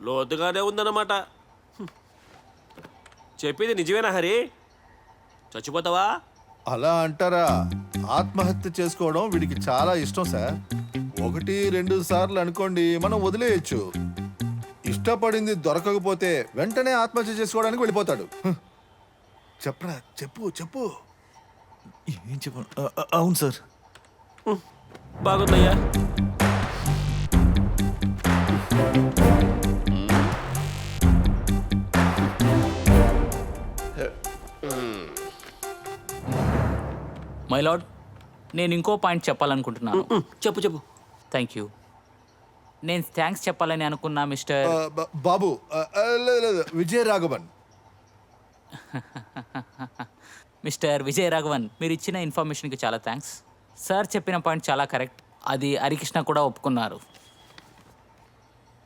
లోతుగానే ఉందన్నమాట. చెప్పింది నిజమేనా హరి? చచ్చిపోతావా? అలా అంటారా? ఆత్మహత్య చేసుకోవడం వీడికి చాలా ఇష్టం సార్. 1-2 సార్లు అనుకోండి మనం వదిలేయచ్చు. ఇష్టపడింది దొరకకపోతే వెంటనే ఆత్మహత్య చేసుకోవడానికి వెళ్ళిపోతాడు. చెప్పరా, చెప్పు చెప్పు. ఏం చెప్ప అవును సార్. బాగుందయ్యా. మై లార్డ్, నేను ఇంకో పాయింట్ చెప్పాలనుకుంటున్నాను. చెప్పు చెప్పు. Thank you. నేను థ్యాంక్స్ చెప్పాలని అనుకున్నా మిస్టర్ బాబు, లేదు లేదు, విజయ రాఘవన్. మిస్టర్ విజయ్ రాఘవన్, మీరు ఇచ్చిన ఇన్ఫర్మేషన్కి చాలా థ్యాంక్స్. సార్ చెప్పిన పాయింట్ చాలా కరెక్ట్. అది హరికృష్ణ కూడా ఒప్పుకున్నారు.